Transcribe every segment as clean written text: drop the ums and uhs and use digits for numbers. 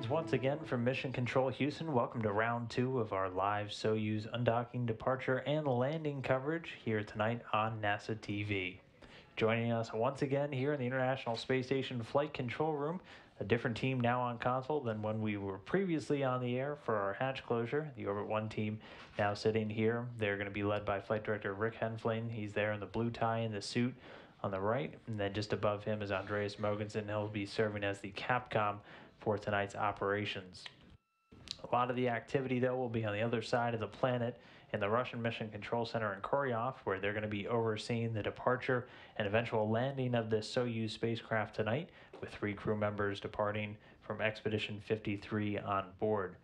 Greetings once again from Mission Control Houston. Welcome to round two of our live Soyuz undocking, departure, and landing coverage here tonight on NASA TV. Joining us once again here in the International Space Station Flight Control Room, a different team now on console than when we were previously on the air for our hatch closure. The Orbit 1 team now sitting here. They're going to be led by Flight Director Rick Henfling. He's there in the blue tie and the suit on the right, and then just above him is Andreas Mogensen. He'll be serving as the Capcom for tonight's operations. A lot of the activity, though, will be on the other side of the planet in the Russian Mission Control Center in Koryov, where they're going to be overseeing the departure and eventual landing of the Soyuz spacecraft tonight, with 3 crew members departing from Expedition 53 on board.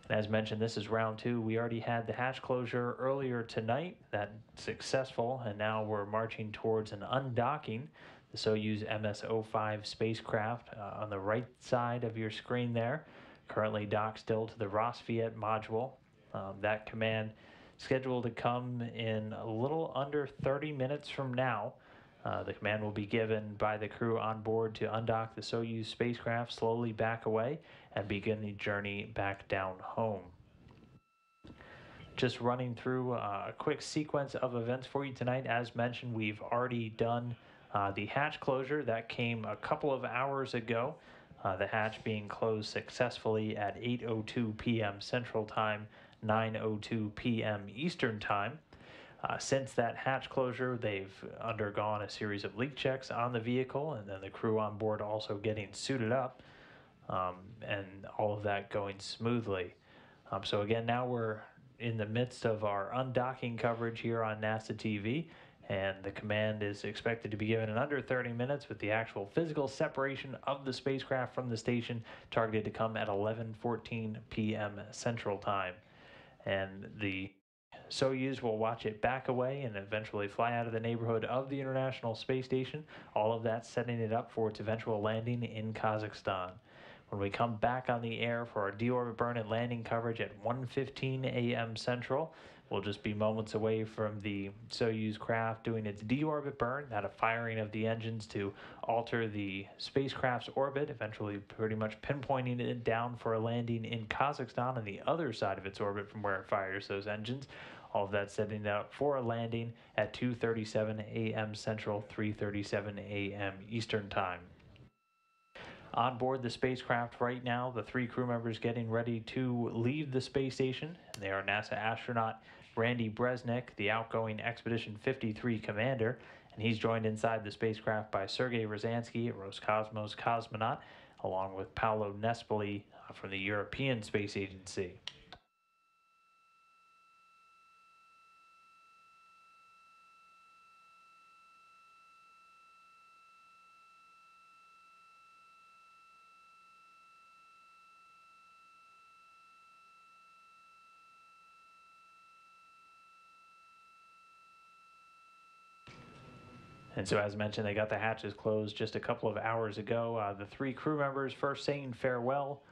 And as mentioned, this is round 2. We already had the hatch closure earlier tonight. That's successful, and now we're marching towards an undocking. The Soyuz MS-05 spacecraft on the right side of your screen there, currently docked still to the Rosviet module. That command scheduled to come in a little under 30 minutes from now. The command will be given by the crew on board to undock the Soyuz spacecraft, slowly back away, and begin the journey back down home. Just running through a quick sequence of events for you tonight. As mentioned, we've already done the hatch closure. That came a couple of hours ago. The hatch being closed successfully at 8:02 p.m. Central Time, 9:02 p.m. Eastern Time. Since that hatch closure, they've undergone a series of leak checks on the vehicle, and then the crew on board also getting suited up, and all of that going smoothly. So again, now we're in the midst of our undocking coverage here on NASA TV, and the command is expected to be given in under 30 minutes, with the actual physical separation of the spacecraft from the station targeted to come at 11:14 p.m. Central Time. And the Soyuz will watch it back away and eventually fly out of the neighborhood of the International Space Station, all of that setting it up for its eventual landing in Kazakhstan. When we come back on the air for our deorbit burn and landing coverage at 1:15 a.m. Central, we'll just be moments away from the Soyuz craft doing its deorbit burn, that a firing of the engines to alter the spacecraft's orbit, eventually pretty much pinpointing it down for a landing in Kazakhstan on the other side of its orbit from where it fires those engines. All of that setting up for a landing at 2:37 a.m. Central, 3:37 a.m. Eastern Time. On board the spacecraft right now, the 3 crew members getting ready to leave the space station. They are NASA astronaut Randy Bresnik, the outgoing Expedition 53 commander, and he's joined inside the spacecraft by Sergei Ryazanskiy, a Roscosmos cosmonaut, along with Paolo Nespoli from the European Space Agency. And so, as mentioned, they got the hatches closed just a couple of hours ago. The 3 crew members first saying farewell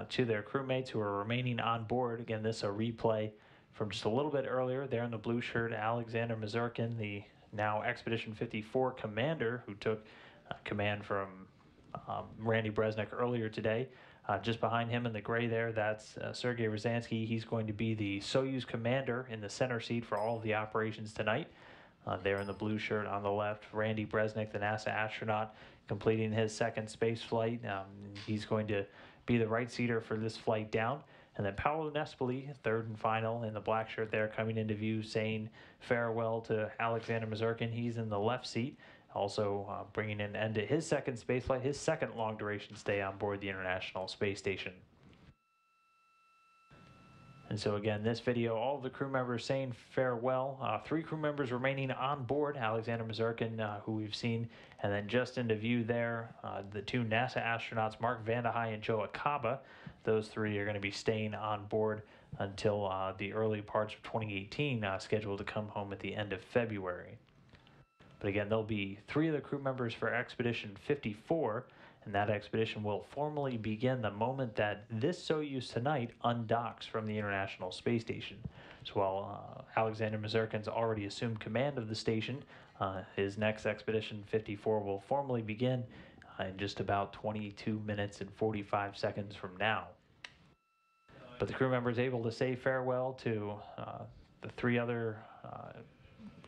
to their crewmates who are remaining on board. Again, this is a replay from just a little bit earlier. There in the blue shirt, Alexander Mazurkin, the now Expedition 54 commander who took command from Randy Bresnik earlier today. Just behind him in the gray there, that's Sergei Ryazanskiy. He's going to be the Soyuz commander in the center seat for all of the operations tonight. There in the blue shirt on the left, Randy Bresnik, the NASA astronaut, completing his second space flight. He's going to be the right seater for this flight down. And then Paolo Nespoli, third and final, in the black shirt there, coming into view, saying farewell to Alexander Mazurkin. He's in the left seat, also bringing an end to his second space flight, his second long-duration stay on board the International Space Station. And so again, this video, all of the crew members saying farewell. 3 crew members remaining on board, Alexander Mazurkin, who we've seen, and then just into view there, the 2 NASA astronauts, Mark Vande Hei and Joe Acaba. Those 3 are going to be staying on board until the early parts of 2018, scheduled to come home at the end of February. But again, there'll be 3 of the crew members for Expedition 54, and that expedition will formally begin the moment that this Soyuz tonight undocks from the International Space Station. So while Alexander Mazurkin's already assumed command of the station, his next Expedition 54 will formally begin in just about 22 minutes and 45 seconds from now. But the crew members able to say farewell to the three other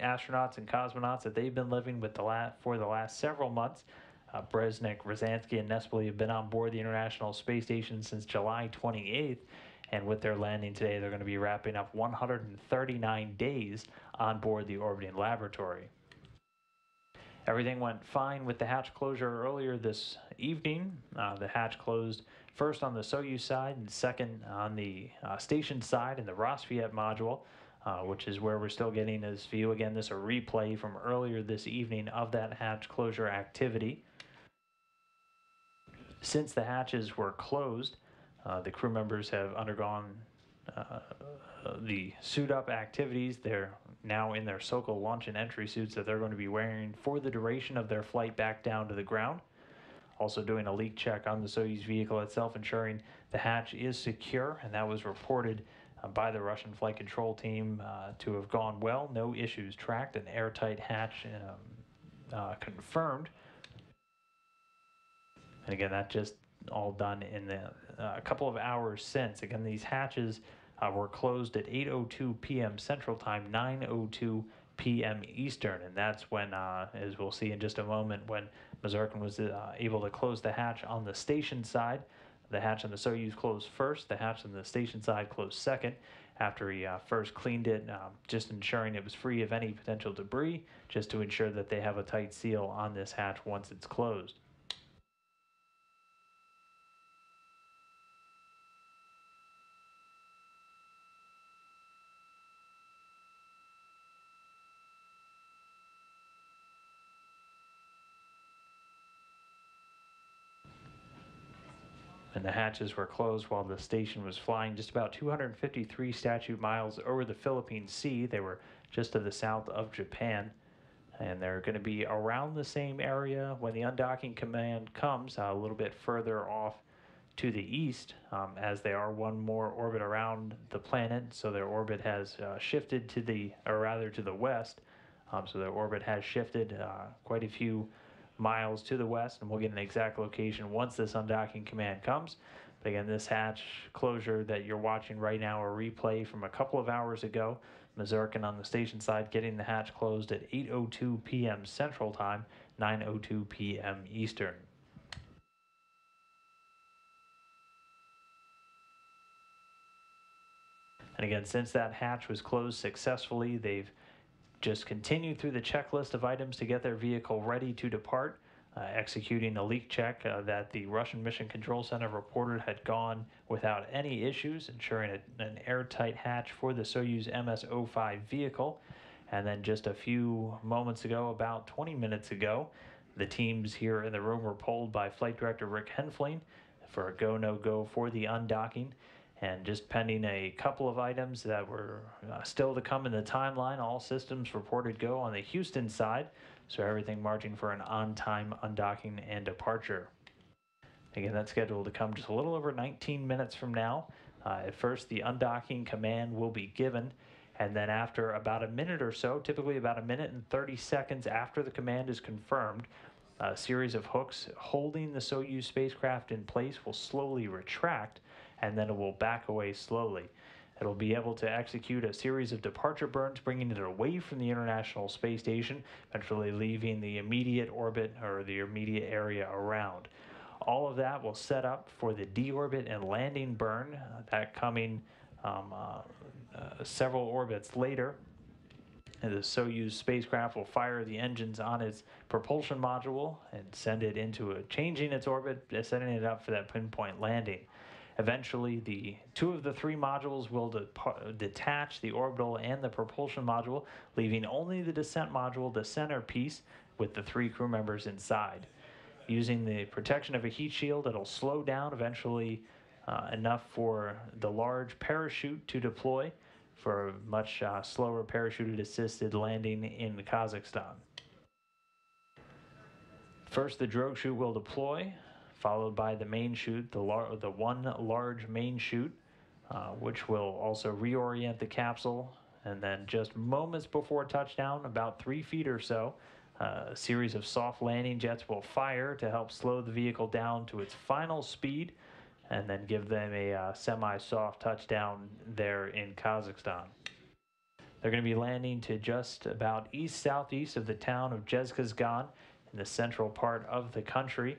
astronauts and cosmonauts that they've been living with for the last several months. Bresnik, Ryazanskiy, and Nespoli have been on board the International Space Station since July 28th, and with their landing today, they're going to be wrapping up 139 days on board the orbiting laboratory. Everything went fine with the hatch closure earlier this evening. The hatch closed first on the Soyuz side and second on the station side in the Rassvet module, which is where we're still getting this view. Again, this is a replay from earlier this evening of that hatch closure activity. Since the hatches were closed, the crew members have undergone the suit-up activities. They're now in their Sokol launch and entry suits that they're going to be wearing for the duration of their flight back down to the ground. Also doing a leak check on the Soyuz vehicle itself, ensuring the hatch is secure, and that was reported by the Russian flight control team to have gone well. No issues tracked, an airtight hatch confirmed. And again, that just all done in a couple of hours since. Again, these hatches were closed at 8:02 p.m. Central Time, 9:02 p.m. Eastern, and that's when, as we'll see in just a moment, when Mazurkin was able to close the hatch on the station side. The hatch on the Soyuz closed first, the hatch on the station side closed second, after he first cleaned it, just ensuring it was free of any potential debris, just to ensure that they have a tight seal on this hatch once it's closed. And the hatches were closed while the station was flying just about 253 statute miles over the Philippine Sea. They were just to the south of Japan, and they're going to be around the same area when the undocking command comes, a little bit further off to the east, as they are one more orbit around the planet. So their orbit has shifted to the west. So their orbit has shifted quite a few miles to the west, and we'll get an exact location once this undocking command comes. But again, this hatch closure that you're watching right now, a replay from a couple of hours ago. Mazurkin on the station side getting the hatch closed at 8:02 p.m. Central Time, 9:02 p.m. Eastern. And again, since that hatch was closed successfully, they've just continued through the checklist of items to get their vehicle ready to depart, executing a leak check that the Russian Mission Control Center reported had gone without any issues, ensuring an airtight hatch for the Soyuz MS-05 vehicle. And then just a few moments ago, about 20 minutes ago, the teams here in the room were polled by Flight Director Rick Henfling for a go, no-go for the undocking. And just pending a couple of items that were still to come in the timeline, all systems reported go on the Houston side, so everything marching for an on-time undocking and departure. Again, that's scheduled to come just a little over 19 minutes from now. At first, the undocking command will be given, and then after about a minute or so, typically about a minute and 30 seconds after the command is confirmed, a series of hooks holding the Soyuz spacecraft in place will slowly retract, and then it will back away slowly. It'll be able to execute a series of departure burns, bringing it away from the International Space Station, eventually leaving the immediate orbit or the immediate area around. All of that will set up for the deorbit and landing burn, that coming several orbits later. And the Soyuz spacecraft will fire the engines on its propulsion module and send it into changing its orbit, setting it up for that pinpoint landing. Eventually, the two of the three modules will detach, the orbital and the propulsion module, leaving only the descent module, the centerpiece, with the three crew members inside. Using the protection of a heat shield, it'll slow down eventually enough for the large parachute to deploy for a much slower parachute-assisted landing in Kazakhstan. First, the drogue chute will deploy, followed by the main chute, the one large main chute, which will also reorient the capsule. And then just moments before touchdown, about 3 feet or so, A series of soft landing jets will fire to help slow the vehicle down to its final speed and then give them a semi-soft touchdown there in Kazakhstan. They're going to be landing to just about east-southeast of the town of Zhezkazgan in the central part of the country.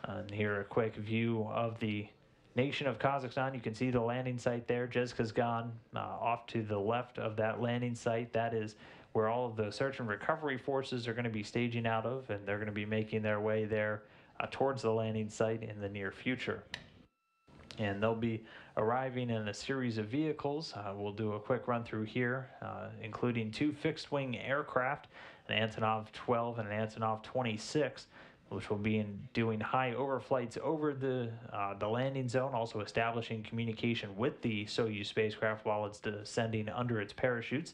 And here a quick view of the nation of Kazakhstan. You can see the landing site there, Zhezkazgan, off to the left of that landing site. That is where all of the search and recovery forces are going to be staging out of, and they're going to be making their way there towards the landing site in the near future. And they'll be arriving in a series of vehicles. We'll do a quick run through here, including 2 fixed-wing aircraft, an Antonov 12 and an Antonov 26, which will be doing high overflights over the landing zone, also establishing communication with the Soyuz spacecraft while it's descending under its parachutes.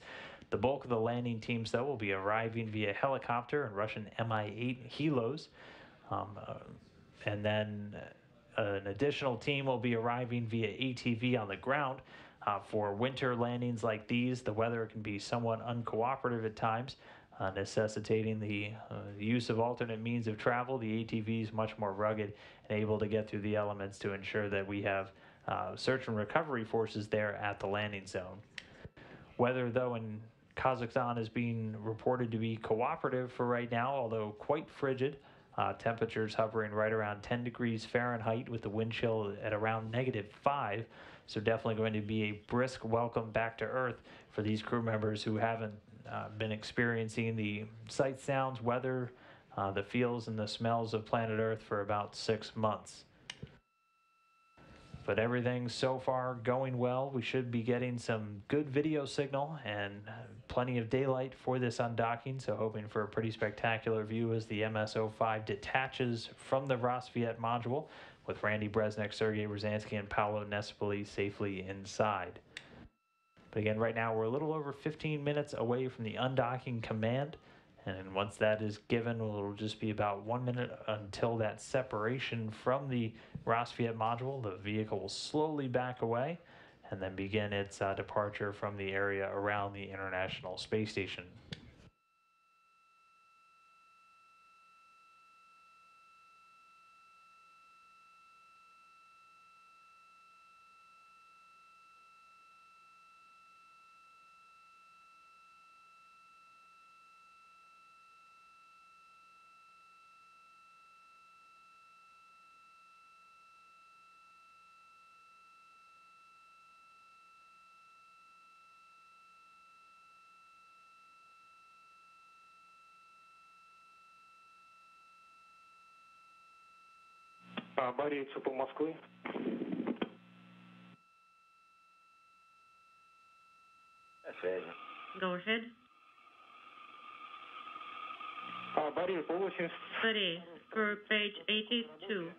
The bulk of the landing teams, though, will be arriving via helicopter and Russian Mi-8 helos. And then an additional team will be arriving via ATV on the ground. For winter landings like these, the weather can be somewhat uncooperative at times, necessitating the use of alternate means of travel. The ATV is much more rugged and able to get through the elements to ensure that we have search and recovery forces there at the landing zone. Weather, though, in Kazakhstan is being reported to be cooperative for right now, although quite frigid. Temperatures hovering right around 10 degrees Fahrenheit with the wind chill at around -5. So definitely going to be a brisk welcome back to Earth for these crew members who haven't been experiencing the sights, sounds, weather, the feels and the smells of planet Earth for about 6 months. But everything's so far going well. We should be getting some good video signal and plenty of daylight for this undocking, so hoping for a pretty spectacular view as the MS-05 detaches from the Rosviet module with Randy Bresnik, Sergei Ryazanskiy, and Paolo Nespoli safely inside. But again, right now we're a little over 15 minutes away from the undocking command, and once that is given, it'll just be about 1 minute until that separation from the Rosviet module. The vehicle will slowly back away and then begin its departure from the area around the International Space Station. Борей, ЦП Москвы. Go ahead. Борей, по 80. Sorry, for page 82.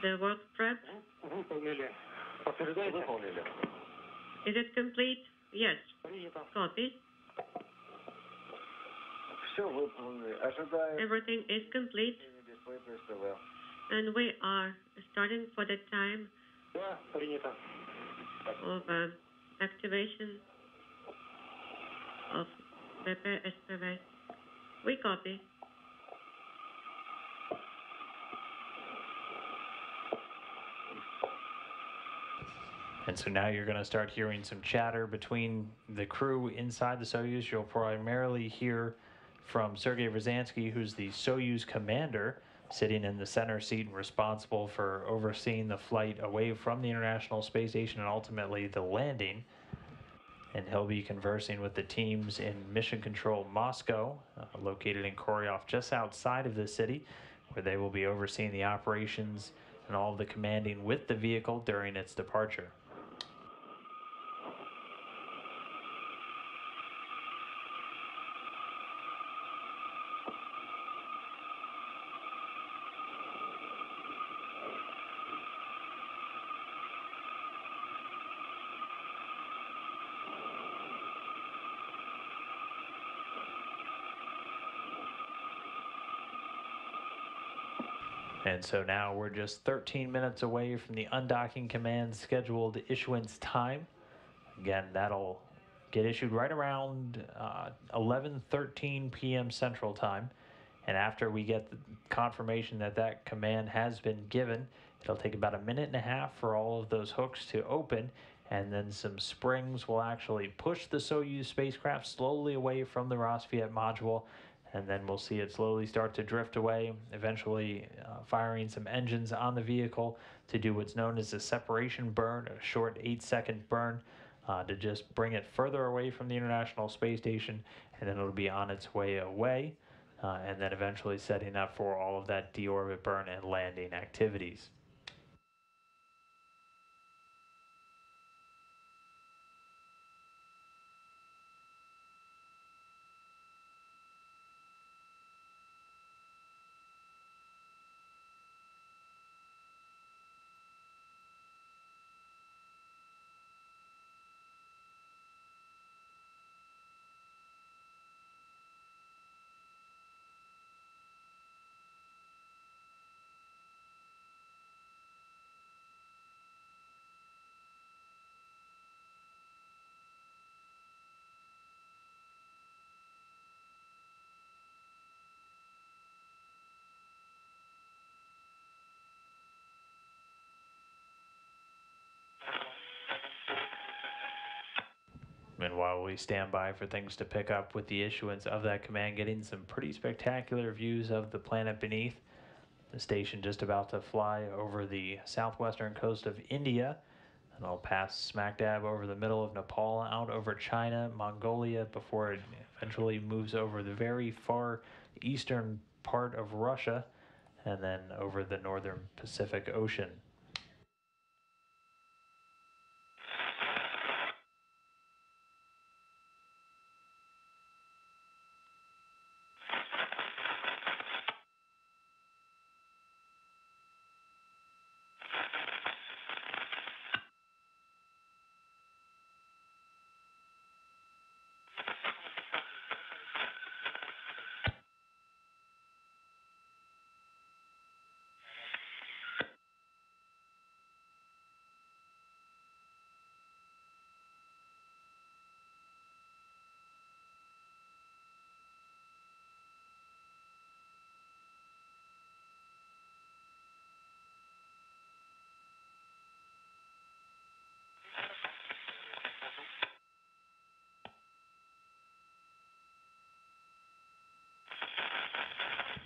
The work prep. Выполнили. Подтверждаете? Выполнили. Is it complete? Yes. Copy. Все выполнили. Ожидаем. Everything is complete. And we are starting for the time Да, принято. of activation of PPSPV. We copy. And so now you're going to start hearing some chatter between the crew inside the Soyuz. You'll primarily hear from Sergei Ryazanskiy, who's the Soyuz commander, sitting in the center seat and responsible for overseeing the flight away from the International Space Station and ultimately the landing. And he'll be conversing with the teams in Mission Control Moscow, located in Koryov, just outside of the city, where they will be overseeing the operations and all of the commanding with the vehicle during its departure. And so now we're just 13 minutes away from the undocking command's scheduled issuance time. Again, that'll get issued right around 11:13 p.m. Central Time. And after we get the confirmation that that command has been given, it'll take about a minute and a half for all of those hooks to open, and then some springs will actually push the Soyuz spacecraft slowly away from the Rosviet module, and then we'll see it slowly start to drift away, eventually firing some engines on the vehicle to do what's known as a separation burn, a short 8-second burn, to just bring it further away from the International Space Station, and then it'll be on its way away. And then eventually setting up for all of that deorbit burn and landing activities. And while we stand by for things to pick up with the issuance of that command, getting some pretty spectacular views of the planet beneath. The station just about to fly over the southwestern coast of India, and it'll pass smack dab over the middle of Nepal, out over China, Mongolia, before it eventually moves over the very far eastern part of Russia, and then over the northern Pacific Ocean.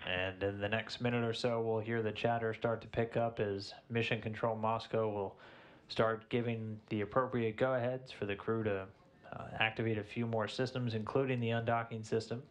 And in the next minute or so, we'll hear the chatter start to pick up as Mission Control Moscow will start giving the appropriate go-aheads for the crew to activate a few more systems, including the undocking system.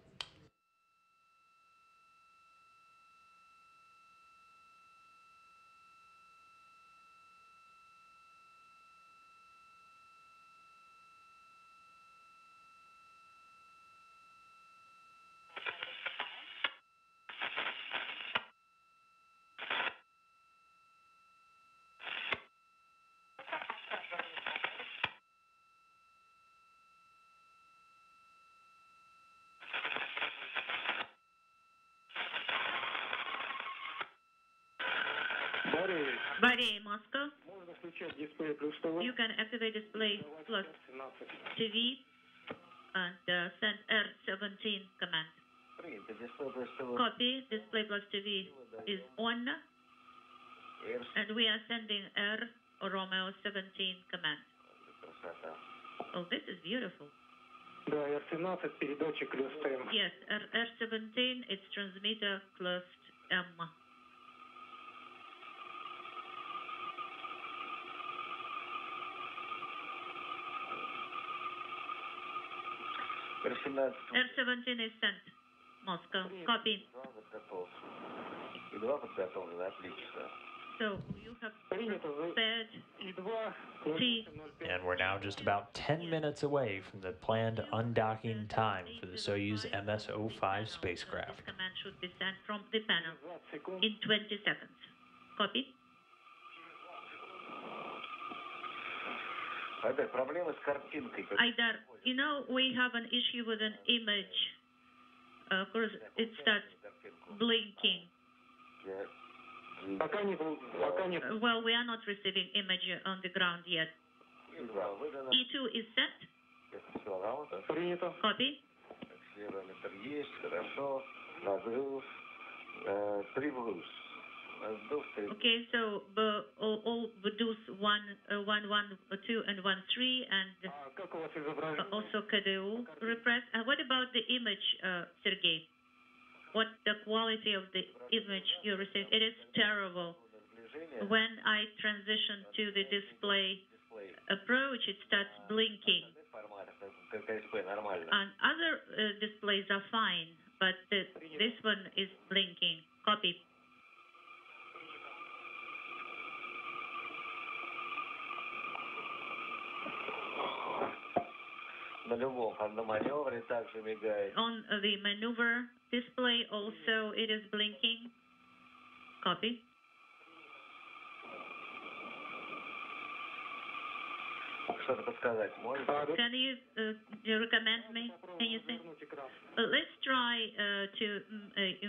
Body Moscow. You can activate display plus TV and send R17 command. Copy. Display plus TV is on, and we are sending R Romeo 17 command. Oh, this is beautiful. Yes, R17, it's transmitter closed M. R17 is sent. Moscow. Copy. So you have prepared T. And we're now just about 10 minutes away from the planned undocking time for the Soyuz MS-05 spacecraft. Command should be sent from the panel in 20 seconds. Copy. Either, you know, we have an issue with an image. Of course, it starts blinking. Well, we are not receiving image on the ground yet. E2 is set. Принято. Copy. Акселерометр есть, хорошо. Разрыв. Прибрус. Воздух, Okay, so all Vdus 1, 1, 1, 2, and 1, 3, and Как у вас изображение? also KDU repressed. What about the image, Sergey? What the quality of the image you received? It is terrible. When I transition to the display approach, it starts blinking. And other displays are fine, but this one is blinking. Copy. На любом маневре также мигает. On the maneuver display also it is blinking. Copy. Что-то подсказать можете? Can you recommend me anything? Let's try to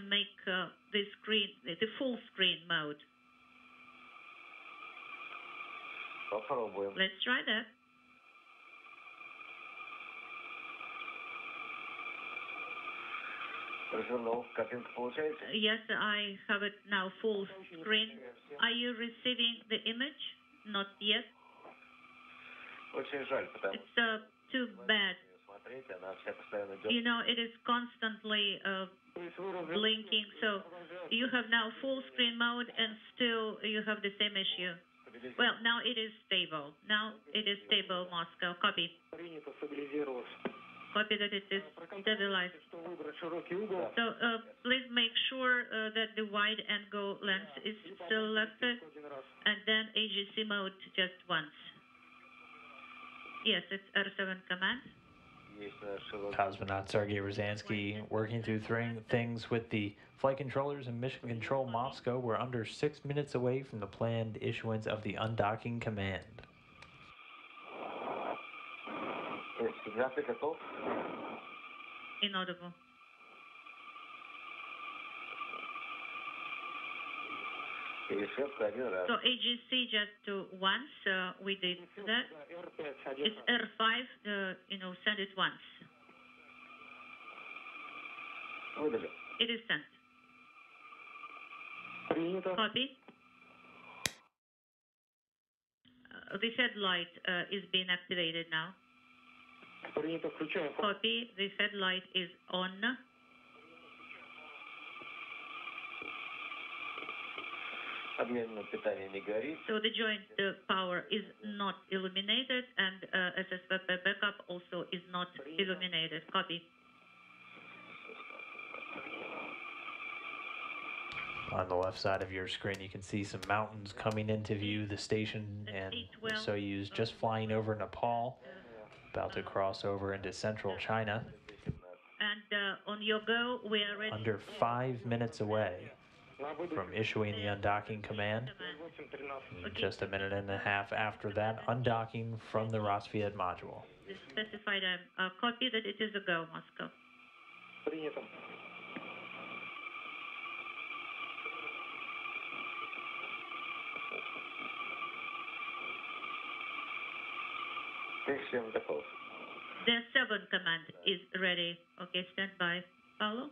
make the screen, the full screen mode. Попробуем. Let's try that. Развернул. Картинка получается? Yes, I have it now full screen. Are you receiving the image? Not yet. Очень жаль, потому It's too bad. смотреть, она вся постоянно идет. You know, it is constantly blinking. So you have now full screen mode and still you have the same issue. Well, now it is stable. Now it is stable, Moscow. Copy. Принято, стабилизировалось. Copy that it is stabilized. Что выбрать широкий угол. So please make sure that the wide angle lens is selected Один раз. and then AGC mode just once. Yes, it's R7 command. Есть широкий. Cosmonaut Sergei Ryazanskiy working through things with the flight controllers and Mission Control Moscow. We're under 6 minutes away from the planned issuance of the undocking command. Ты готов? Inaudible. Перешивка один раз. So AGC just once, we did that. R5, один It's раз. R5, send it once. Выдали. It is sent. Принято. Copy. The headlight is being activated now. Принято, включаем. Copy. The headlight is on. Объемное питание не горит. So the joint power is not illuminated and SSVP backup also is not illuminated. Copy. On the left side of your screen, you can see some mountains coming into view. The station and the Soyuz just flying over Nepal, about to cross over into central China. And on your go, we are ready. Under 5 minutes away from issuing the undocking command. 8-13. And just a minute and a half after that, undocking from the Rosviet module. The specified copy that it is a go, Moscow. Принято. Ты всем готов. The 7 command is ready. Okay, stand by. Follow.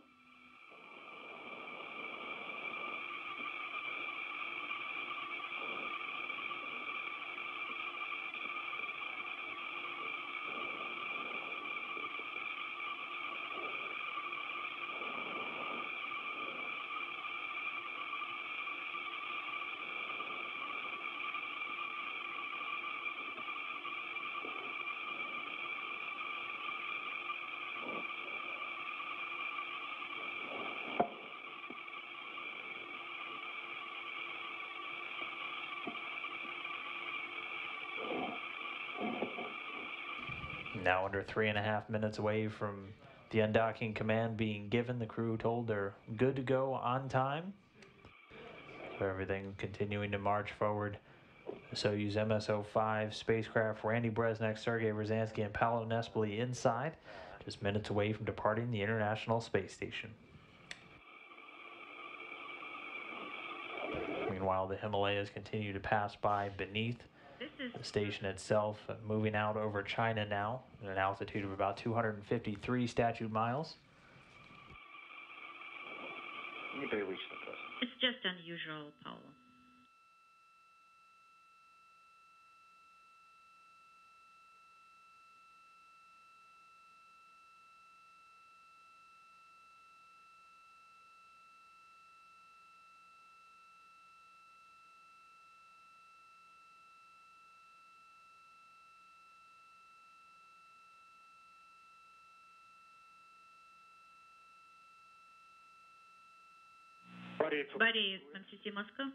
Now under 3.5 minutes away from the undocking command being given, the crew told they're good to go on time. So everything continuing to march forward. The Soyuz MS-05 spacecraft, Randy Bresnik, Sergei Ryazanskiy, and Paolo Nespoli inside, just minutes away from departing the International Space Station. Meanwhile, the Himalayas continue to pass by beneath The station itself moving out over China now at an altitude of about 253 statute miles. Непривычно просто. It's just unusual, Paolo. Борис, MCC Moscow.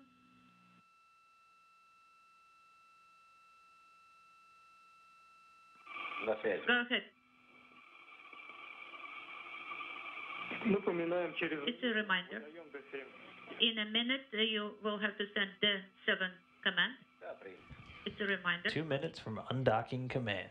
На связи. Go ahead. Напоминаем, через It's a reminder. даем ДСМ. In a minute, you will have to send the 7 command. Да, принято. It's a reminder. 2 minutes from undocking command.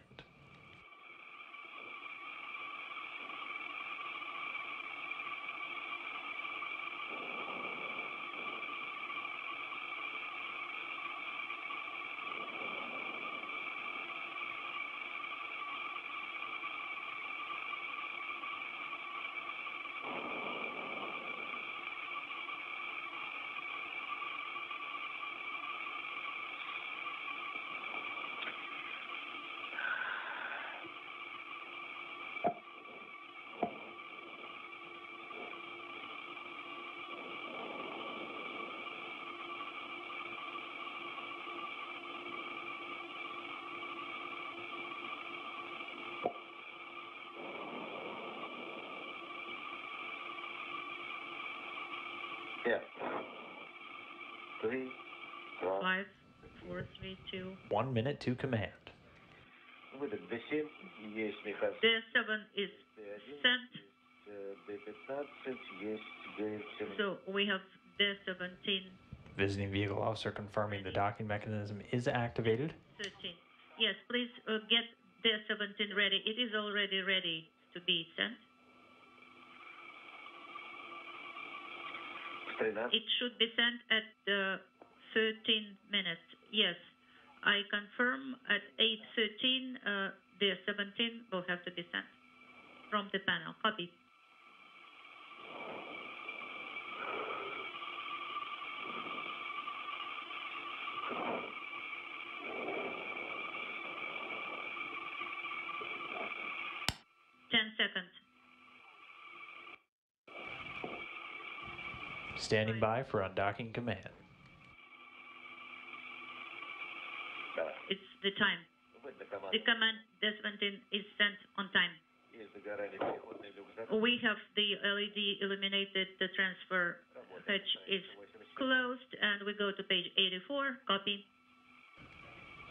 Yeah. 3, 2, 5, 4, 3, 2. 1 minute to command. выдох D7, есть механизм The 7 is D1, sent, D15, есть D17. so we have the 17, Visiting vehicle officer confirming the docking mechanism is activated. 13. Yes, please get the 17 ready. It is already ready to be sent. 13. It should be sent at 13 minutes. Yes, I confirm at 8:13 the 17 will have to be sent from the panel. Copy. Seconds. Standing by for undocking command. Да. It's the time. Выдох команды. The command D17 is sent on time. Есть загорание переходный люкзак. We have the LED illuminated, the transfer hatch is closed, and we go to page 84. Copy.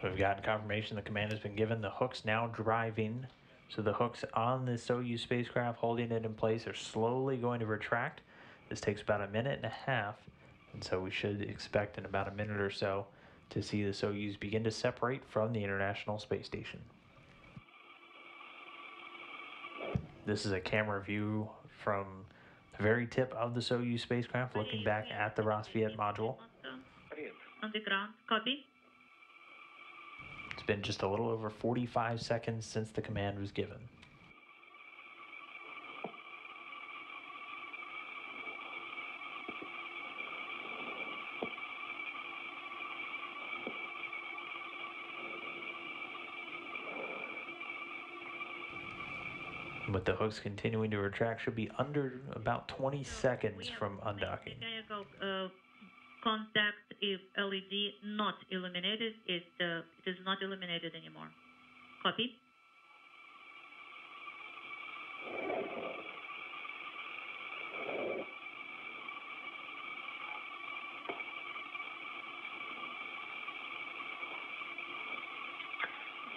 So we've gotten confirmation the command has been given. The hook's now driving. So the hooks on the Soyuz spacecraft holding it in place are slowly going to retract. This takes about a minute and a half, and so we should expect in about a minute or so to see the Soyuz begin to separate from the International Space Station. This is a camera view from the very tip of the Soyuz spacecraft looking back at the Rosviet module. On the ground. Copy. It's been just a little over 45 seconds since the command was given. With the hooks continuing to retract, should be under about 20 seconds from undocking. Mechanical contact if LED not illuminated, it is not illuminated anymore. Copy.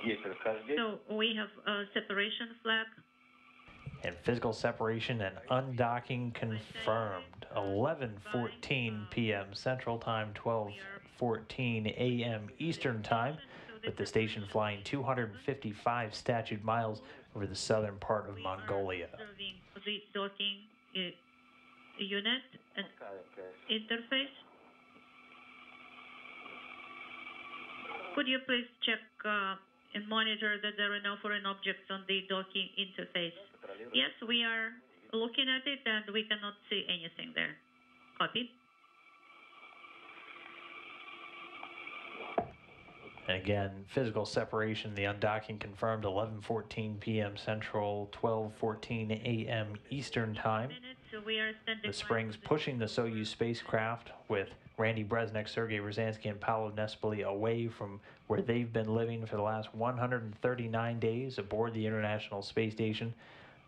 Есть расхождение. So we have a separation flag. And physical separation and undocking confirmed. 11:14 p.m. Central Time, 12:14 a.m. Eastern Time, with the station flying 255 statute miles over the southern part of Mongolia. Observing the docking unit and interface. Could you please check and monitor that there are no foreign objects on the docking interface? Yes, we are looking at it and we cannot see anything there. Copy. And again, physical separation, the undocking confirmed 11:14 p.m. Central, 12:14 a.m. Eastern Time. So we are The springs pushing the Soyuz spacecraft with Randy Bresnik, Sergei Ryazanskiy, and Paolo Nespoli away from where they've been living for the last 139 days aboard the International Space Station.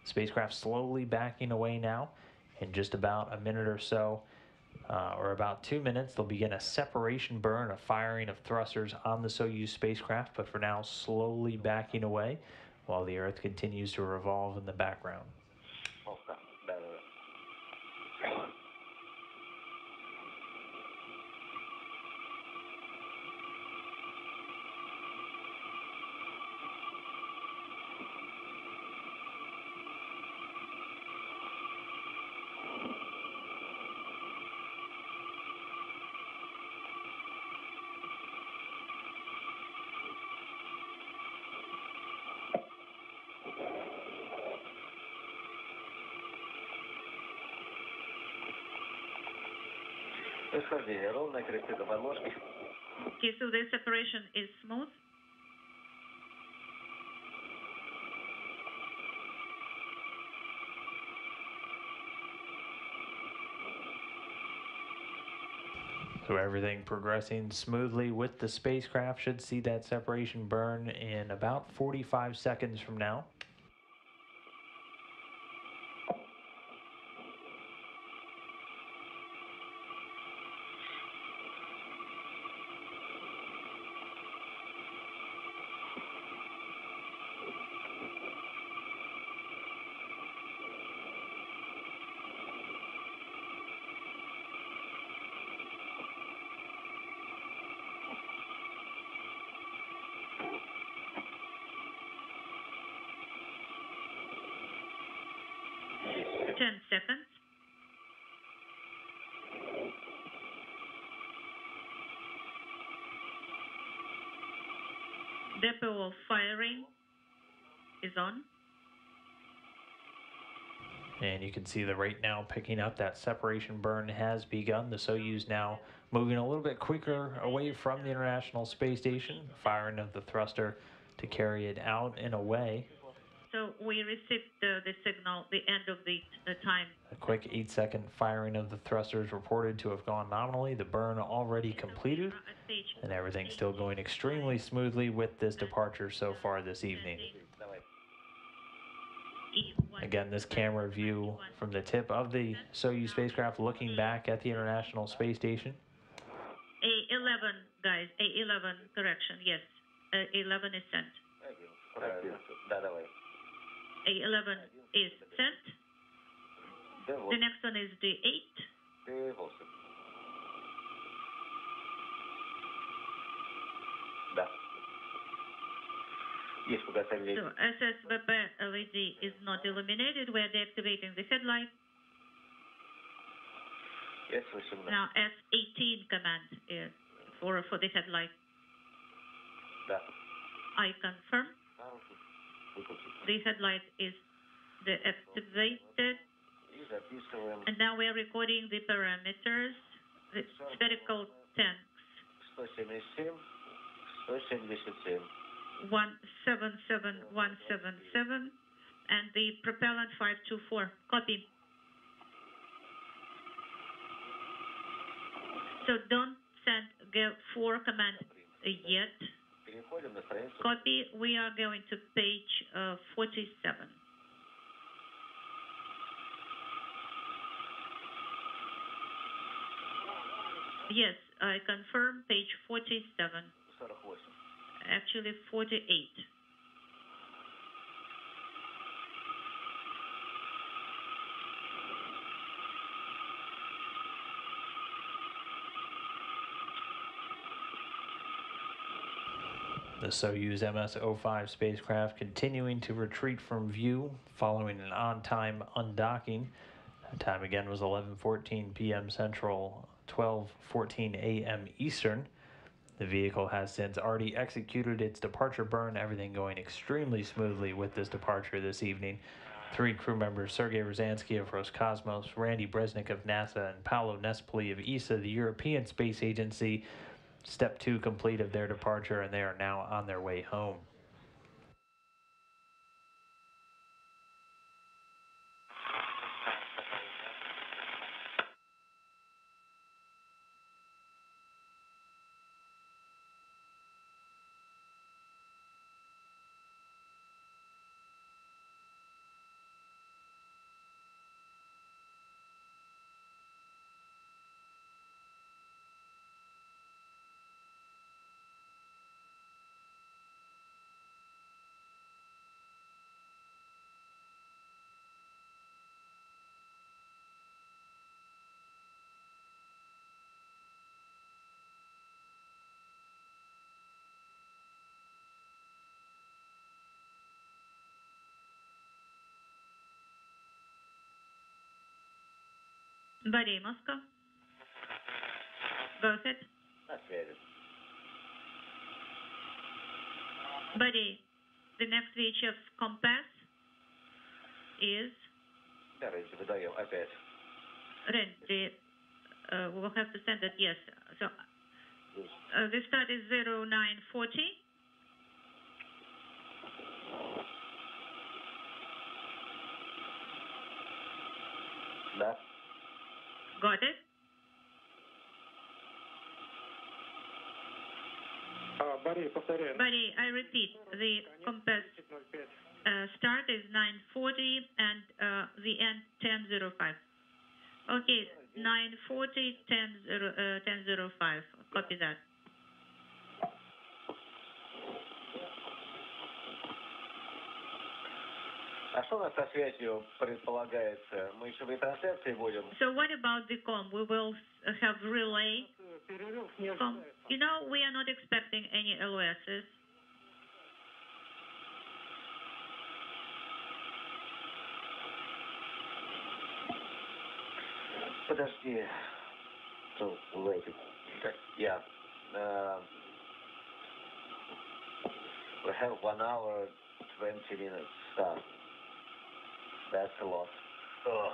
The spacecraft slowly backing away now. In just about a minute or so, or about 2 minutes, they'll begin a separation burn, a firing of thrusters on the Soyuz spacecraft, but for now, slowly backing away while the Earth continues to revolve in the background. Расхождение ровное, кресты до подложки. Okay, so the separation is smooth. So everything progressing smoothly with the spacecraft. Should see that separation burn in about 45 seconds from now. Seconds. Depot firing is on. And you can see the rate now picking up. That separation burn has begun. The Soyuz now moving a little bit quicker away from the International Space Station, firing of the thruster to carry it out and away. So we received the signal, the end of the time. A quick 8-second firing of the thrusters reported to have gone nominally. The burn already completed, and everything still going extremely smoothly with this departure so far this evening. Again, this camera view from the tip of the Soyuz spacecraft looking back at the International Space Station. A11, guys, A11, correction, yes. A11 is sent. A11 is sent. The next one is D8. So SSVP LED is not illuminated. We are deactivating the headlight. Now S18 command for the headlight. I confirm. The headlight is deactivated. And now we are recording the parameters, the spherical tanks. 177177 and the propellant 524. Copy. So don't send G4 command yet. Copy. We are going to page 47. Yes, I confirm page 47. Actually 48. The Soyuz MS-05 spacecraft continuing to retreat from view following an on-time undocking. That time again was 11:14 p.m. Central, 12:14 a.m. Eastern. The vehicle has since already executed its departure burn, everything going extremely smoothly with this departure this evening. 3 crew members, Sergei Ryazanskiy of Roscosmos, Randy Bresnik of NASA, and Paolo Nespoli of ESA, the European Space Agency, step 2 complete of their departure, and they are now on their way home. Buddy, Moscow. Go ahead. Buddy, the next VHF compass is ready. We will have to send it, yes. So the start is 0940. Да. Got it? Борис, повторяю. Buddy, I repeat, the compass start is 940 and the end 1005. Okay, 940, 1005. Copy that. А что у нас со связью предполагается? Мы еще в ретрансляции будем? So what about the com? We will have relay. You know, we are not expecting any LOSs. Подожди. So, wait. Yeah. We have 1 hour, 20 minutes. That's a lot. Oh.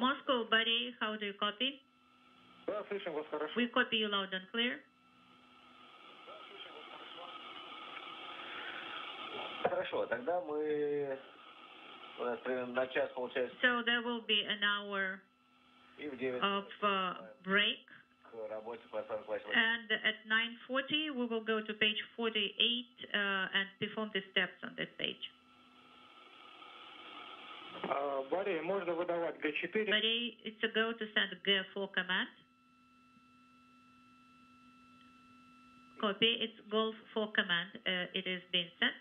Moscow, buddy, how do you copy? Да, слышим вас хорошо. We copy you loud and clear. Хорошо, тогда мы... У нас примерно на час получается. So there will be an hour И в 9 of break. к работе по 48. And at 9:40, we will go to page 48 and perform the steps on that page. Борис, можно выдавать Г4. Buddy, it's a go to send G4 command. Copy, it's Golf 4 command. It is being sent.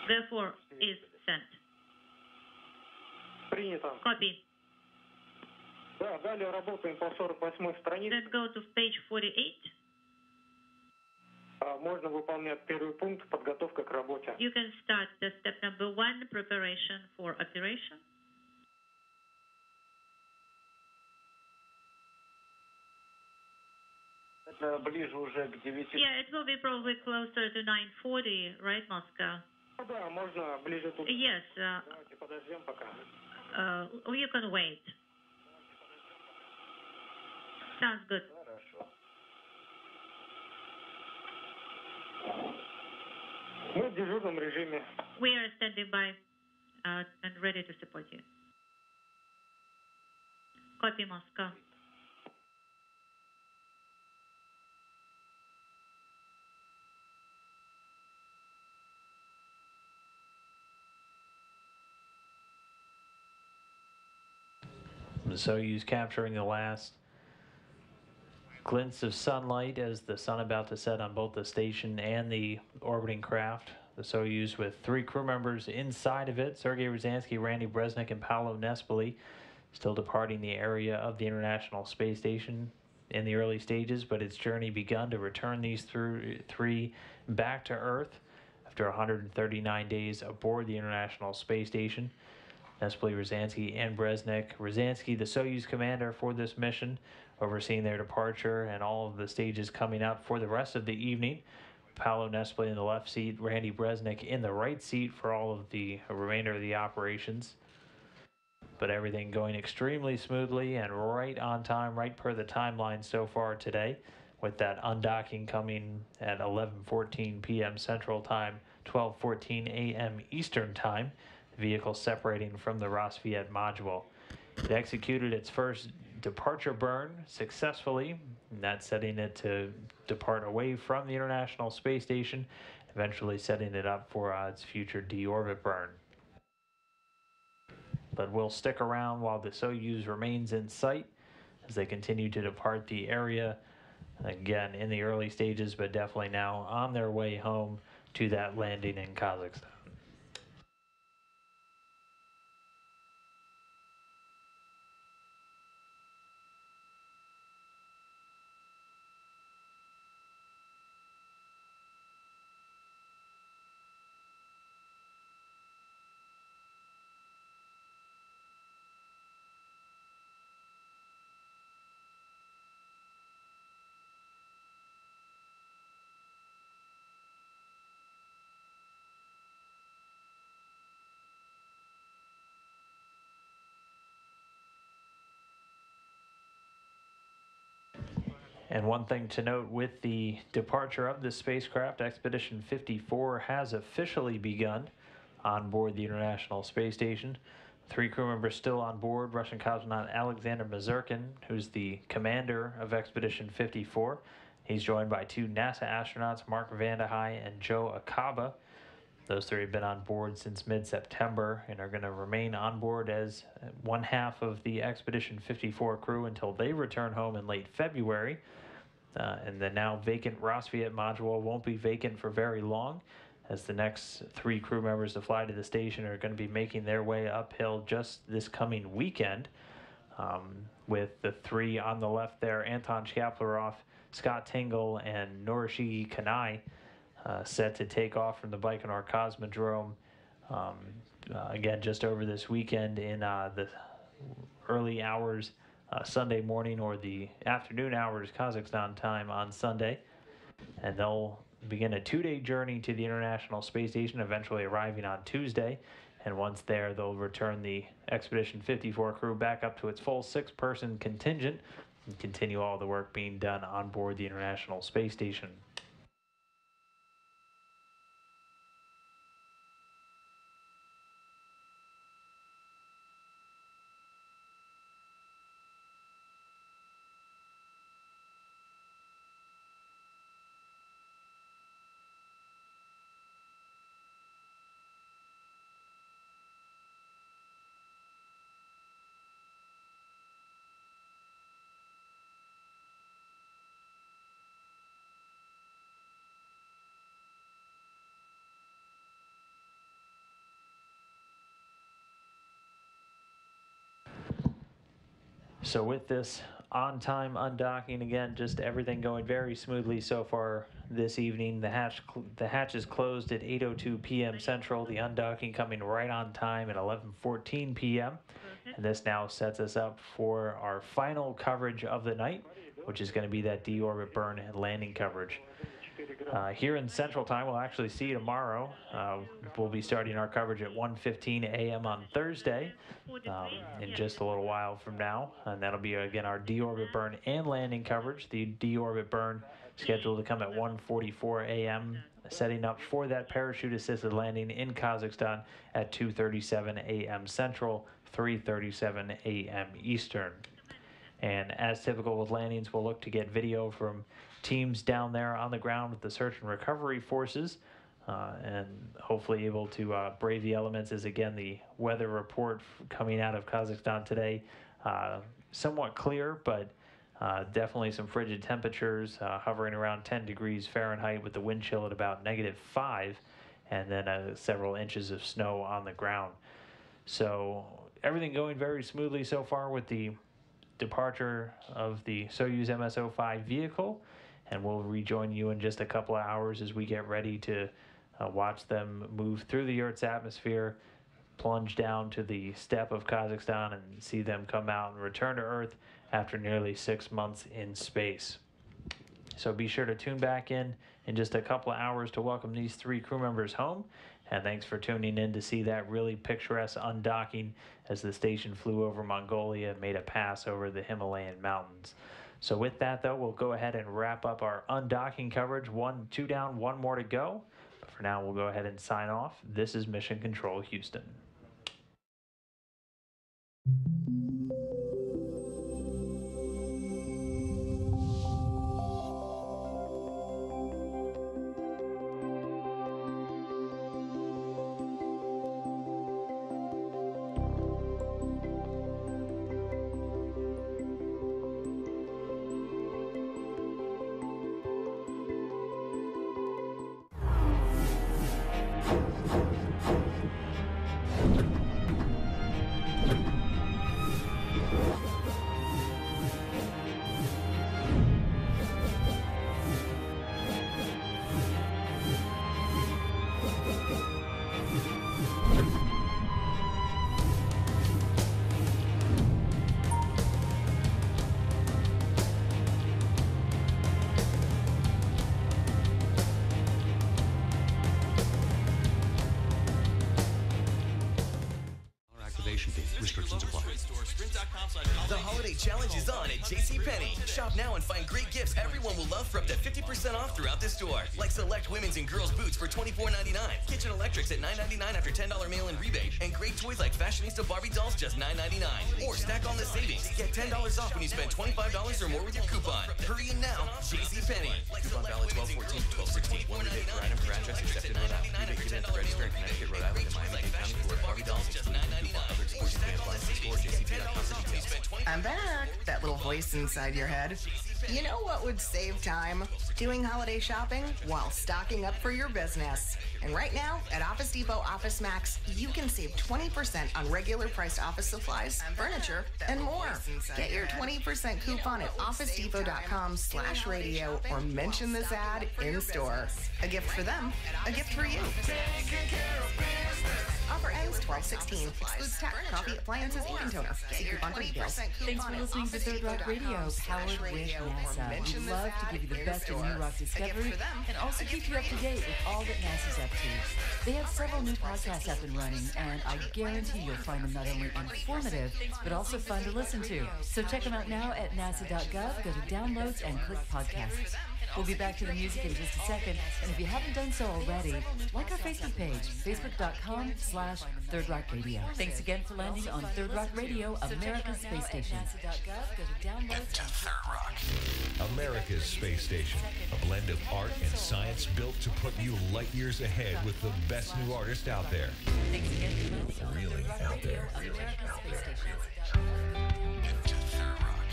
G4 is sent. Принято. Copy. Да, далее работаем по 48 странице. Let's go to page 48. Можно выполнять первый пункт подготовка к работе. You can start the step number 1, preparation for operation. Это ближе уже к 9. Yeah, it will be probably closer to 9:40, right, Moscow? Да, можно ближе тут. Yes, Давайте подождем пока. you can wait. Sounds good. Хорошо. Мы в дежурном режиме. We are standing by and ready to support you. Copy, Moscow. The Soyuz capturing the last glints of sunlight as the sun about to set on both the station and the orbiting craft. The Soyuz with 3 crew members inside of it, Sergei Ryazanskiy, Randy Bresnik, and Paolo Nespoli. still departing the area of the International Space Station in the early stages, but its journey begun to return these three back to Earth after 139 days aboard the International Space Station. Nespoli, Ryazanskiy, and Bresnik. Ryazanskiy, the Soyuz commander for this mission, overseeing their departure and all of the stages coming up for the rest of the evening. Paolo Nespoli in the left seat, Randy Bresnik in the right seat for all of the remainder of the operations. But everything going extremely smoothly and right on time, right per the timeline so far today, with that undocking coming at 11:14 p.m. Central Time, 12:14 a.m. Eastern Time. Vehicle separating from the Rosviet module. It executed its first departure burn successfully, and that's setting it to depart away from the International Space Station, eventually setting it up for its future deorbit burn. But we'll stick around while the Soyuz remains in sight as they continue to depart the area, again in the early stages, but definitely now on their way home to that landing in Kazakhstan. And one thing to note with the departure of the spacecraft, Expedition 54 has officially begun on board the International Space Station. 3 crew members still on board: Russian cosmonaut Alexander Mazurkin, who's the commander of Expedition 54. He's joined by 2 NASA astronauts, Mark Vande Hei and Joe Acaba. Those 3 have been on board since mid-September and are going to remain on board as one half of the Expedition 54 crew until they return home in late February. And the now vacant Rosviet module won't be vacant for very long, as the next 3 crew members to fly to the station are going to be making their way uphill just this coming weekend. With the 3 on the left there, Anton Shkaplerov, Scott Tingle, and Norishige Kanai, set to take off from the Baikonur Cosmodrome again just over this weekend in the early hours Sunday morning, or the afternoon hours Kazakhstan time on Sunday. And they'll begin a 2-day journey to the International Space Station, eventually arriving on Tuesday. And once there, they'll return the Expedition 54 crew back up to its full 6-person contingent and continue all the work being done on board the International Space Station. So with this on-time undocking, again, just everything going very smoothly so far this evening. The hatch is closed at 8:02 p.m. Central. The undocking coming right on time at 11:14 p.m. And this now sets us up for our final coverage of the night, which is going to be that deorbit burn and landing coverage. Here in Central Time, we'll actually see you tomorrow. We'll be starting our coverage at 1:15 a.m. on Thursday in just a little while from now. And that'll be, again, our deorbit burn and landing coverage. The deorbit burn scheduled to come at 1:44 a.m., setting up for that parachute-assisted landing in Kazakhstan at 2:37 a.m. Central, 3:37 a.m. Eastern. And as typical with landings, we'll look to get video from teams down there on the ground with the search and recovery forces, and hopefully able to brave the elements, as again the weather report coming out of Kazakhstan today, somewhat clear, but definitely some frigid temperatures, hovering around 10 degrees Fahrenheit with the wind chill at about -5, and then several inches of snow on the ground. So everything going very smoothly so far with the departure of the Soyuz MS-05 vehicle, and we'll rejoin you in just a couple of hours as we get ready to watch them move through the Earth's atmosphere, plunge down to the steppe of Kazakhstan, and see them come out and return to Earth after nearly 6 months in space. So be sure to tune back in just a couple of hours to welcome these 3 crew members home. And thanks for tuning in to see that really picturesque undocking as the station flew over Mongolia and made a pass over the Himalayan mountains. So with that, though, we'll go ahead and wrap up our undocking coverage. 2 down, 1 more to go. But for now, we'll go ahead and sign off. This is Mission Control Houston. Restrictions apply. The holiday challenge is on at JCPenney. Shop now and find great gifts everyone will love for up to 50% off throughout the store. Like select women's and girls' boots for $24.99, kitchen electrics at $9.99 after $10 mail-in rebate, and great toys like fashionista Barbie dolls just $9.99. Or stack on the savings. Get $10 off when you spend $25 or more with your coupon. Hurry in now, JCPenney. Coupon valid 12/14 to 12/16. One rebate per item per address accepted Rhode Island. Rebate given at the register in Connecticut, Rhode Island, and Miami-Dade County for Barbie dolls just $9.99. I'm back. That little voice inside your head. You know what would save time? Doing holiday shopping while stocking up for your business. And right now, at Office Depot Office Max, you can save 20% on regular priced office supplies, furniture, and more. Get your 20% coupon at OfficeDepot.com/radio or mention this ad in store. A gift for them, a gift for you. Offer ends 12/16. Excludes tech, coffee, appliances, and toner. See coupon for details. Thanks for listening to Third Rock Radio, powered with NASA. We love to give you the best in new rock discovery and also keep you up to date with all that NASA's up to. They have several new podcasts up and running, and I guarantee you'll find them not only informative, but also fun to listen to. So check them out now at nasa.gov, go to downloads, and click podcasts. We'll be back to the music in just a second, and if you haven't done so already, like our Facebook page, facebook.com/Third Rock Radio. Thanks again for landing on Third Rock Radio, America's space station. Into Third Rock, America's space station. A blend of art and science built to put you light years ahead with the best new artists out there. Thanks again for landing on Really Third Rock out Radio, there. America's space station. Into Third Rock,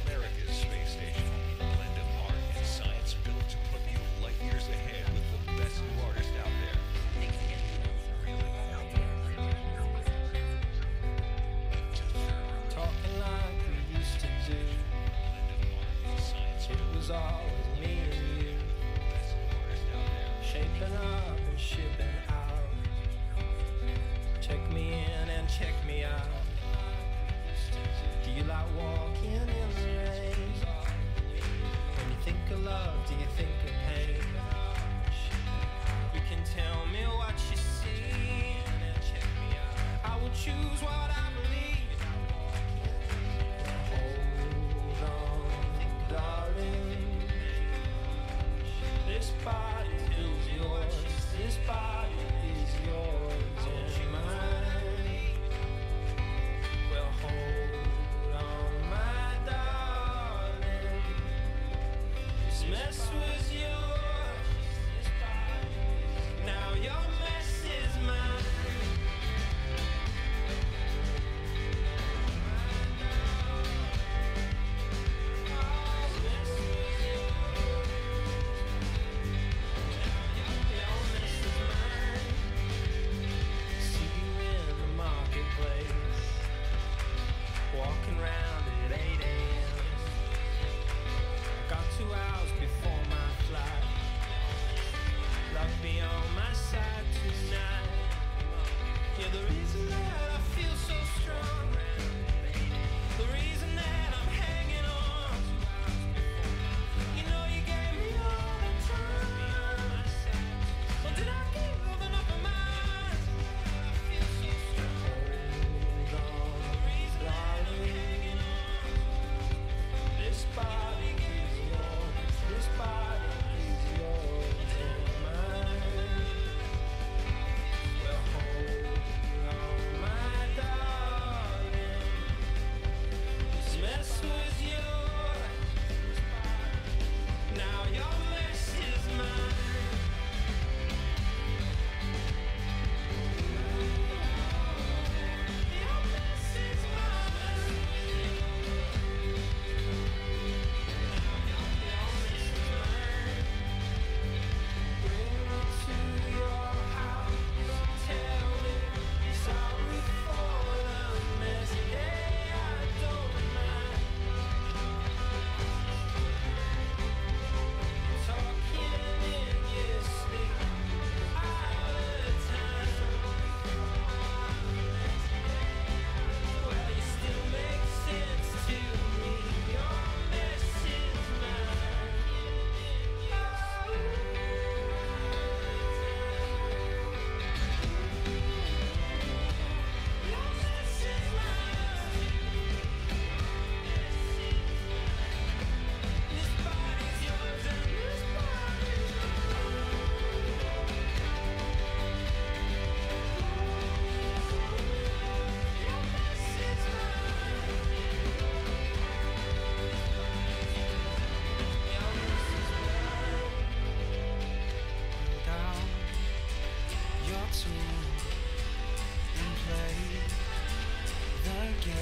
America's space station. A blend of art and science built to put you light years ahead with the best new artists out there. Thanks again for Really out there. Into Third Rock. Talking like we used to do. It was always me and you. Shaping up and shipping out. Check me in and check me out.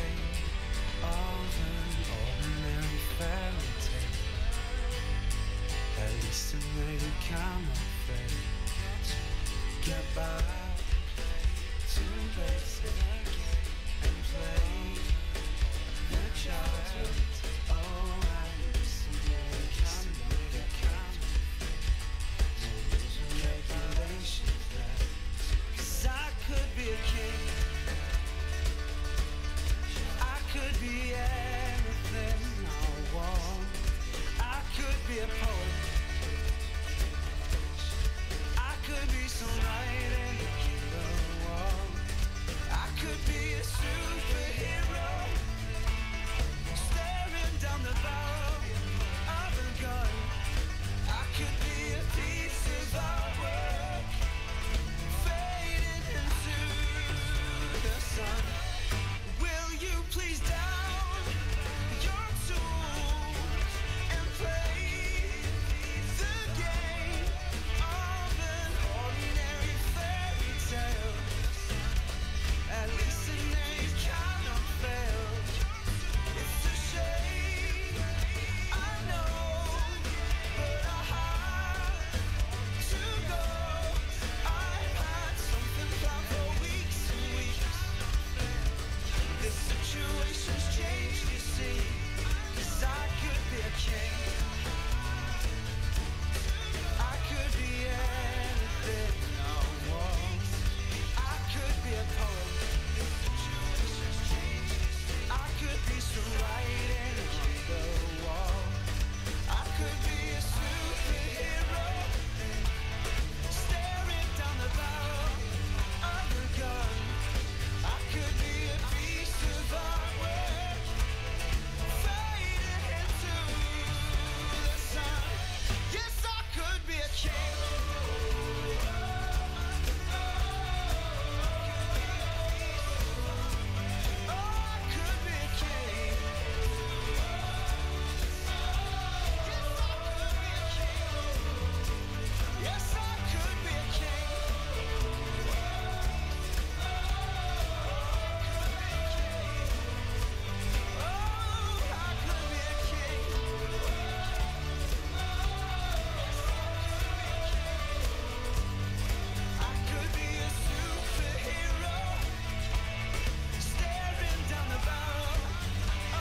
game of an ordinary fairy tale. At least it made it come of fate. Get by, to basic and play the childhood. Oh, I used to make it come of fate. No rules and regulations left. 'Cause I could be a king. I could be anything I want. I could be a poet. I could be some light in the killer wall. I could be a superhero, staring down the barrel of a gun. I could be a piece of artwork, fading into the sun. Will you please down your tools and play the game of an ordinary fairy tale? At least it ain't cannot fail. It's a shame, I know, but I had to go. I've had something planned for weeks and weeks. This situation's changed, you see, 'cause I could be a king. I could be anything I want. I could be a poet. I could be some writing on the wall. I could be a superhero, staring down the barrel of a gun. I could be a piece of artwork, fading into the sun. Yes, I could be a king. Oh, I could be a king. Yes, I could be a king. I could be a superhero, staring down the barrel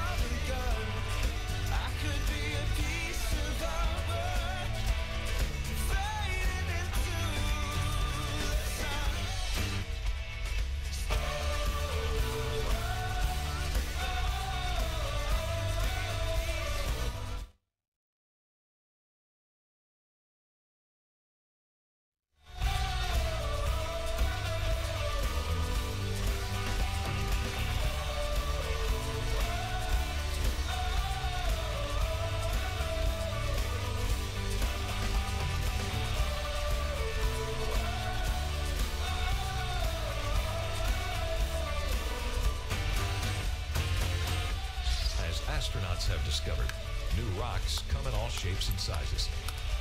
of a gun. I could be a piece of artwork, fading into the sun. As astronauts have discovered, new rocks come in all shapes and sizes.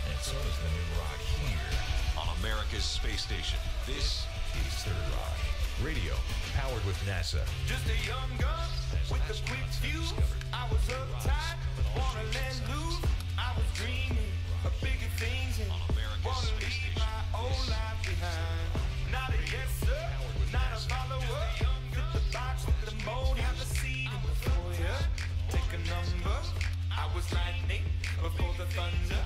And so does the new rock here on America's space station. This is Third Rock Radio, powered with NASA. Just a young gun with a quick fuse. I was uptight, wanna let loose. I was dreaming of bigger things and wanna leave my old life behind. Not a yes sir, not a follower. Fit the box, fit the mold, have a seat in the foyer. Take a number. I was lightning before the thunder.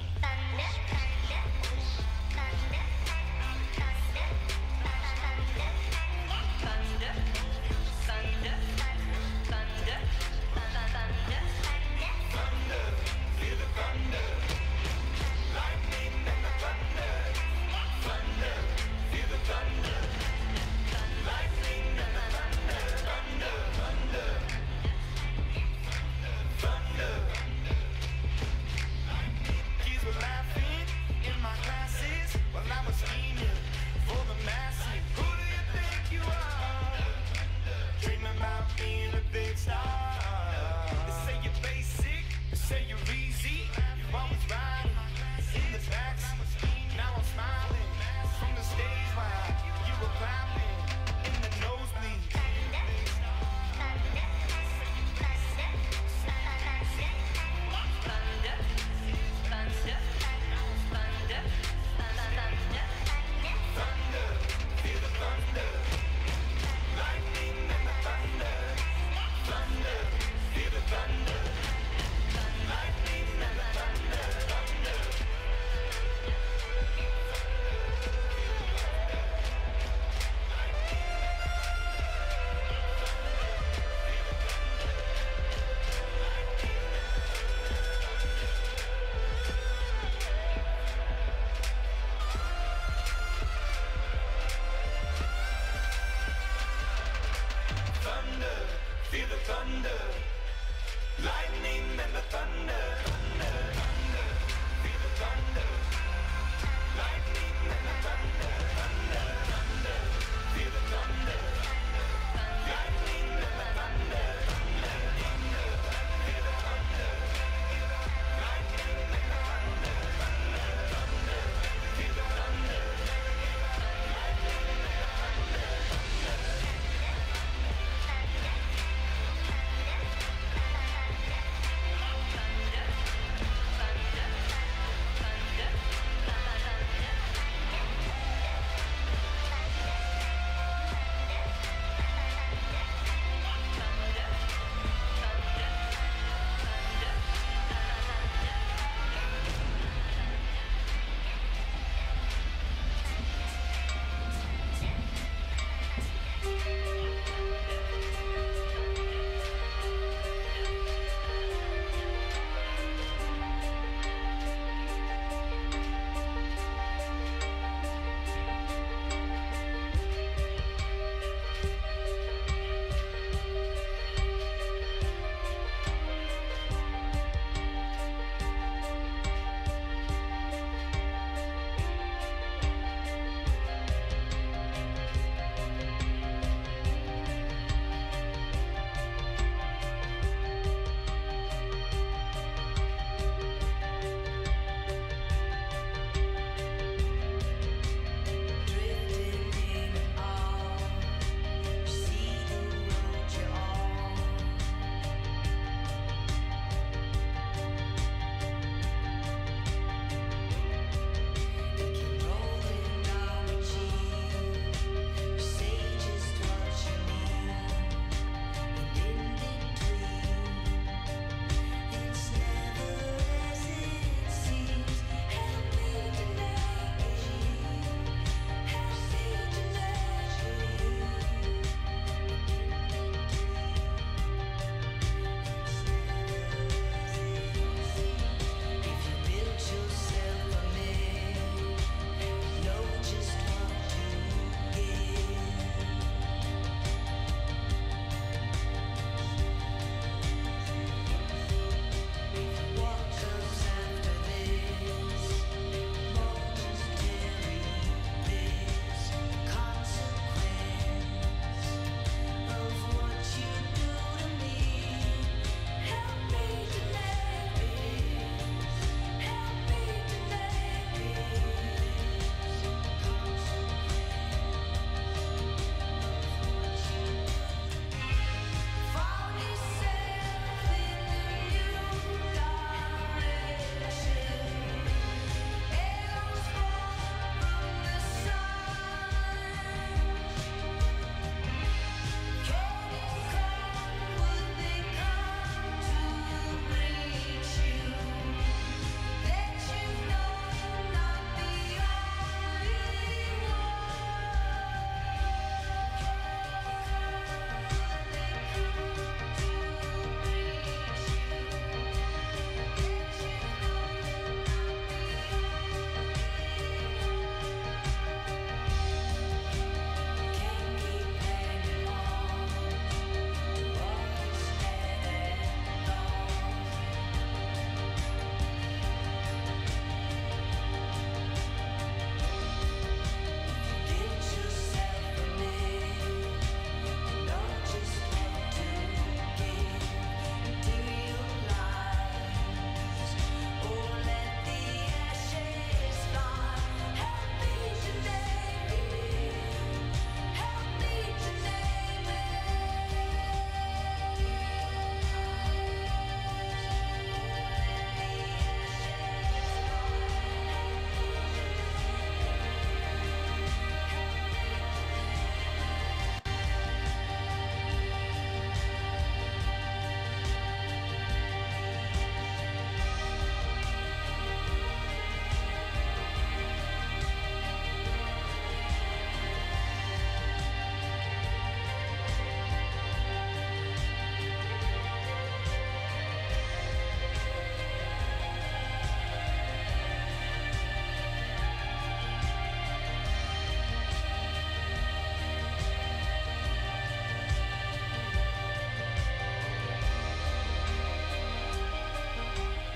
thunder.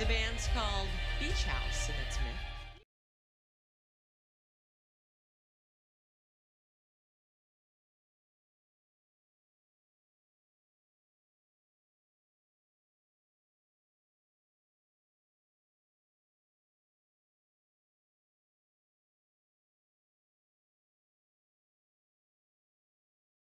band's called Beach House, and that's Myth.